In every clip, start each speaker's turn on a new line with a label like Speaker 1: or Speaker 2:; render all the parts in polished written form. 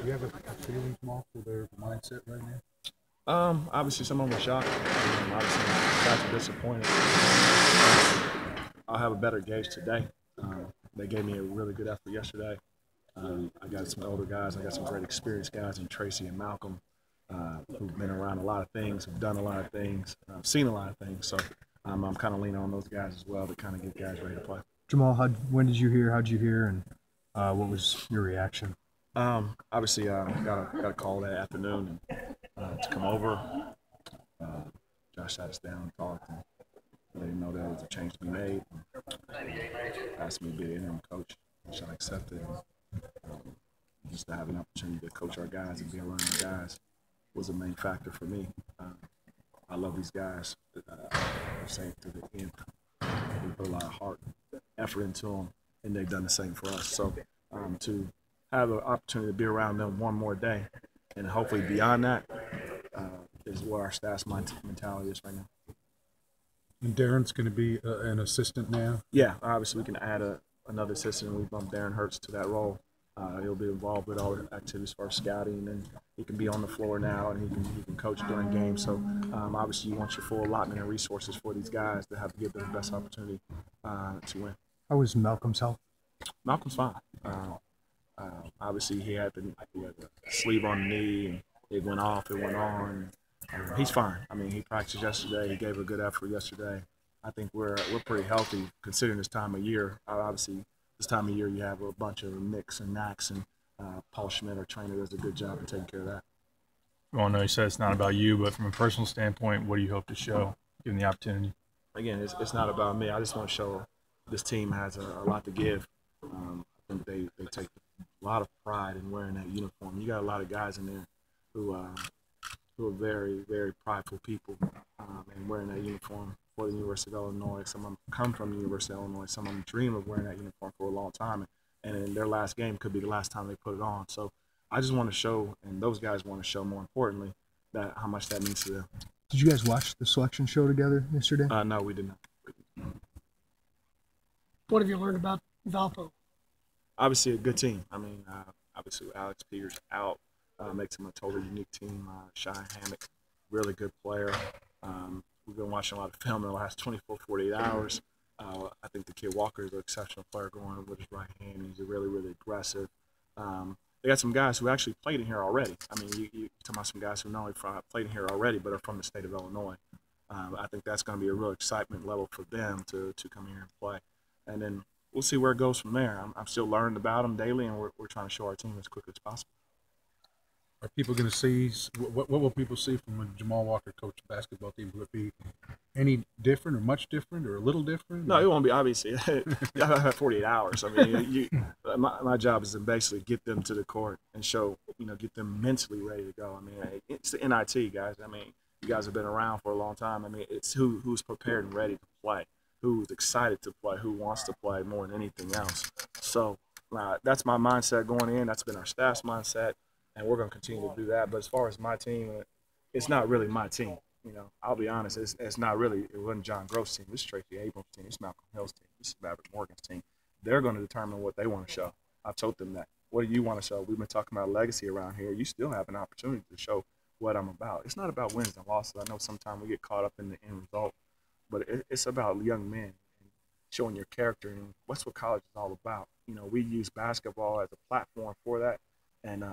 Speaker 1: Do you have a feeling, Jamal, for their mindset right now?
Speaker 2: Obviously, some of them are shocked. Obviously, guys are disappointed. I'll have a better gauge today. They gave me a really good effort yesterday. I got some older guys. I got some great experienced guys in Tracy and Malcolm who've been around a lot of things, who've done a lot of things, seen a lot of things. So I'm kind of leaning on those guys as well to kind of get guys ready to play.
Speaker 3: Jamall, when did you hear? How'd you hear? And what was your reaction?
Speaker 2: Obviously, got a call that afternoon to come over. Josh sat us down and talked, and let him know that there was a change to be made. Asked me to be the interim coach, which I accepted. Just to have an opportunity to coach our guys and be around our guys was a main factor for me. I love these guys. I've said to the end, we put a lot of heart, effort into them, and they've done the same for us. So to have an opportunity to be around them one more day, and hopefully beyond that, is what our staff's mentality is right now.
Speaker 1: And Darren's going to be an assistant now?
Speaker 2: Yeah, obviously we can add another assistant. We bumped Darren Hurts to that role. He'll be involved with all the activities for scouting, and he can be on the floor now, and he can coach during games. So obviously you want your full allotment of resources for these guys to have to give them the best opportunity to win.
Speaker 3: How was Malcolm's health?
Speaker 2: Malcolm's fine. Obviously he had the sleeve on the knee, and it went off, it went on. He's fine. I mean, he practiced yesterday. He gave a good effort yesterday. I think we're pretty healthy considering this time of year. Obviously, this time of year you have a bunch of nicks and knacks, and Paul Schmidt, our trainer, does a good job of taking care of that.
Speaker 4: Well, I know you said it's not about you, but from a personal standpoint, what do you hope to show given the opportunity?
Speaker 2: Again, it's not about me. I just want to show this team has a lot to give. I think they take a lot of pride in wearing that uniform. You got a lot of guys in there who are very, very prideful people, and wearing that uniform for the University of Illinois. Some of them come from the University of Illinois. Some of them dream of wearing that uniform for a long time, and in their last game could be the last time they put it on. So I just want to show, and those guys want to show more importantly, that how much that means to them.
Speaker 3: Did you guys watch the selection show together yesterday?
Speaker 2: No, we did not.
Speaker 5: What have you learned about Valpo?
Speaker 2: Obviously a good team. I mean, obviously Alex Peters out makes him a totally unique team. Shine Hammock, really good player. We've been watching a lot of film in the last 24, 48 hours. I think the kid Walker is an exceptional player going with his right hand. He's really, really aggressive. They got some guys who actually played in here already. I mean, you talking about some guys who not only played in here already, but are from the state of Illinois. I think that's going to be a real excitement level for them to come here and play. And then we'll see where it goes from there. I'm still learning about them daily, and we're trying to show our team as quickly as possible.
Speaker 1: Are people going to see what will people see from a Jamall Walker coach basketball team? Will it be any different, or much different, or a little different?
Speaker 2: No, it won't be. Obviously, I have 48 hours. I mean, my job is to basically get them to the court and show, get them mentally ready to go. I mean, it's the NIT, guys. I mean, you guys have been around for a long time. I mean, it's who's prepared and ready to play, who's excited to play, who wants to play more than anything else. So that's my mindset going in. That's been our staff's mindset. And we're going to continue to do that. But as far as my team, it's not really my team. I'll be honest. It's not really. It wasn't John Gross' team. This is Tracy Abrams' team. This is Malcolm Hill's team. This is Maverick Morgan's team. They're going to determine what they want to show. I've told them that. What do you want to show? We've been talking about legacy around here. You still have an opportunity to show what I'm about. It's not about wins and losses. I know sometimes we get caught up in the end result. But it's about young men and showing your character. And that's what college is all about. We use basketball as a platform for that. And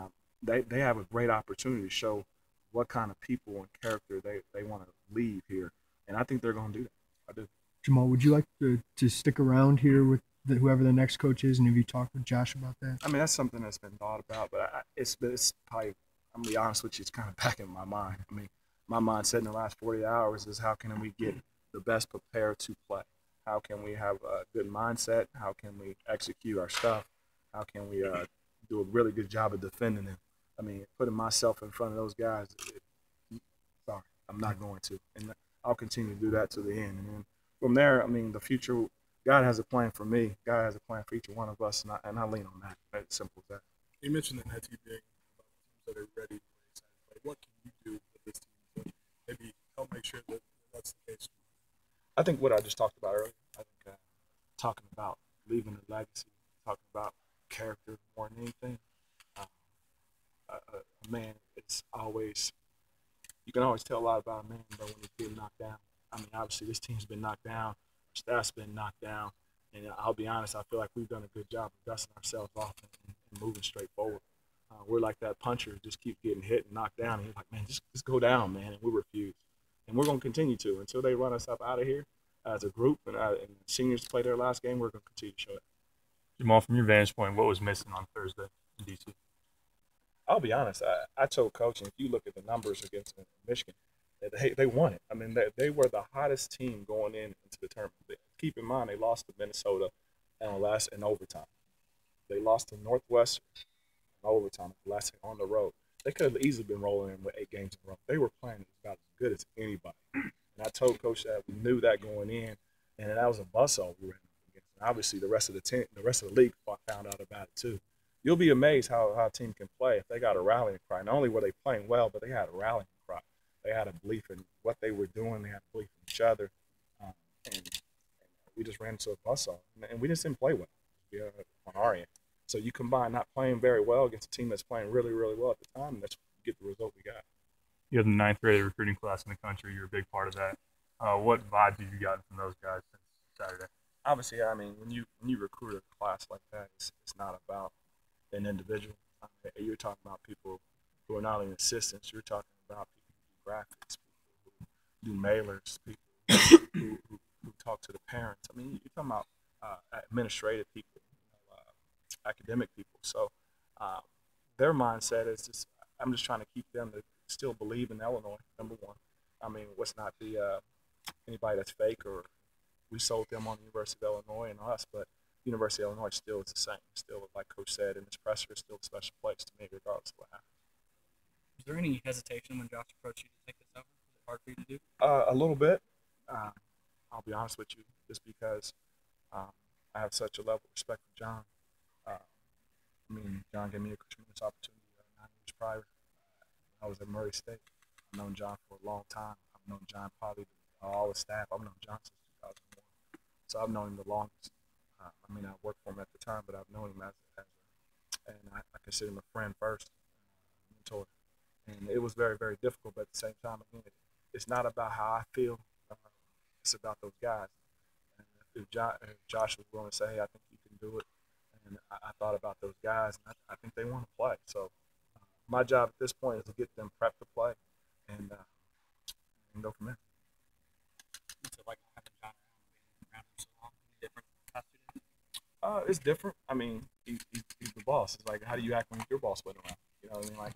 Speaker 2: they have a great opportunity to show what kind of people and character they want to leave here. And I think they're going to do that. I do.
Speaker 3: Jamall, would you like to stick around here with whoever the next coach is, and have you talked with Josh about that?
Speaker 2: I mean, that's something that's been thought about, but it's probably, I'm going to be honest with you, it's kind of back in my mind. I mean, my mindset in the last 40 hours is how can we get the best prepared to play? How can we have a good mindset? How can we execute our stuff? How can we do a really good job of defending them? I mean, putting myself in front of those guys, sorry, I'm not going to. And I'll continue to do that to the end. And then from there, I mean, the future, God has a plan for me. God has a plan for each one of us, and I lean on that. It's simple as that.
Speaker 6: You mentioned the NIT being about teams that are ready to play Saturday. What can you do with this team to maybe help make sure that that's the case?
Speaker 2: I think what I just talked about earlier, I think talking about leaving a legacy, talking about character more than anything. man, it's always you can always tell a lot about a man, but when he's getting knocked down. I mean, obviously this team's been knocked down, our staff's been knocked down, and I'll be honest, I feel like we've done a good job of dusting ourselves off and moving straight forward. We're like that puncher, just keep getting hit and knocked down, and he's like, man, just go down, man, and we refuse. And we're going to continue to until they run us up out of here as a group, and seniors play their last game, we're going to continue to show it.
Speaker 4: Jamall, from your vantage point, what was missing on Thursday in DC?
Speaker 2: I'll be honest. I told Coach, and if you look at the numbers against Michigan, they won it. I mean, they were the hottest team going into the tournament. Keep in mind, they lost to Minnesota in overtime. They lost to Northwestern in overtime on the road. They could have easily been rolling in with 8 games in a row. They were playing about as good as anybody. And I told Coach that we knew that going in, and that was a buzzsaw we ran up against. And obviously, the rest of the league found out about it too. You'll be amazed how a team can play if they got a rallying cry. Not only were they playing well, but they had a rallying cry. They had a belief in what they were doing. They had a belief in each other. And we just ran into a buzzsaw. And we just didn't play well on our end. So you combine not playing very well against a team that's playing really, really well at the time, and that's you get the result we got.
Speaker 4: You have the 9th grade recruiting class in the country. You're a big part of that. What vibes have you gotten from those guys since Saturday?
Speaker 2: Obviously, I mean, when you recruit a class like that, it's not about an individual. You're talking about people who are not only assistants. You're talking about people who do graphics, people who do mailers, people who talk to the parents. I mean, you're talking about administrative people, academic people. So their mindset is just, I'm just trying to keep them to still believe in Illinois, number one. I mean, let's not be anybody that's fake or we sold them on the University of Illinois and us, but University of Illinois still is the same. Still, like Coach said in his presser, is still a special place to me, regardless of what happens.
Speaker 7: Was there any hesitation when Josh approached you to take this over? Was it hard for you to do?
Speaker 2: A little bit. I'll be honest with you, just because I have such a level of respect for John. I mean, John gave me a tremendous opportunity 9 years prior. I was at Murray State. I've known John for a long time. I've known John probably all the staff. I've known John since 2001. So I've known him the longest. I mean, I worked for him at the time, but I've known him and I consider him a friend first, mentor. And it was very, very difficult, but at the same time, again, it's not about how I feel. It's about those guys. And if Josh was willing to say, hey, I think you can do it, and I thought about those guys, and I think they want to play. So my job at this point is to get them prepped to play and go from there.
Speaker 7: What's it like having John around him so long? Different past 2 days?
Speaker 2: It's different. I mean, he's the boss. It's like, how do you act when your boss went around? You know what I mean? Like,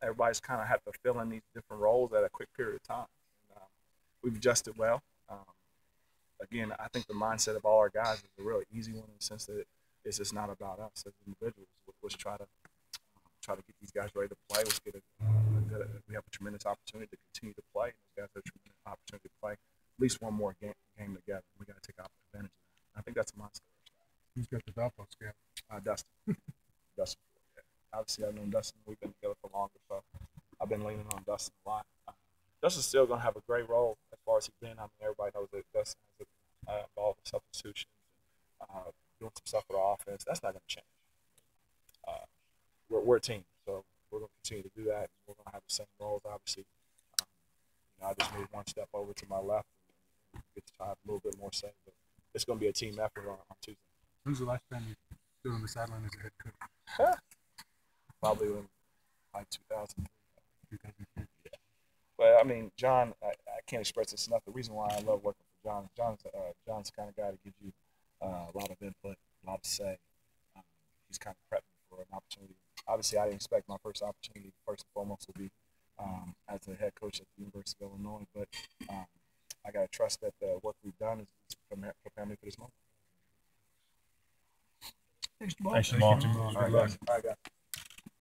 Speaker 2: everybody's kind of had to fill in these different roles at a quick period of time. And, we've adjusted well. Again, I think the mindset of all our guys is a really easy one in the sense that it's just not about us as individuals. Let's try to get these guys ready to play. Let's get we have a tremendous opportunity to continue to play. These guys have a tremendous opportunity to play at least one more game together. We got to take advantage of that. I think that's a mindset.
Speaker 1: Who's got the Valpo scale?
Speaker 2: Dustin. Dustin. Yeah. Obviously, I've known Dustin. We've been together for longer, so I've been leaning on Dustin a lot. Dustin's still going to have a great role as far as he's been. I mean, everybody knows that Dustin has involved in substitutions and doing some stuff with our offense. That's not going to change. We're a team, so we're going to continue to do that. We're going to have the same roles, obviously. I just moved one step over to my left and get to have a little bit more say, but it's going to be a team effort on Tuesday.
Speaker 1: When's the last time you stood on the sideline as a head coach?
Speaker 2: Probably in like 2003. Yeah. But I mean, John, I can't express this enough. The reason why I love working for John, John's the kind of guy that gives you a lot of input, a lot to say. He's kind of prepping for an opportunity. Obviously, I didn't expect my first opportunity, first and foremost, would be as the head coach at the University of Illinois. But I got to trust that the work we've done is prepare me for this moment.
Speaker 5: Thanks, Jamal.
Speaker 4: Thanks, Jamall.
Speaker 2: All right, guys.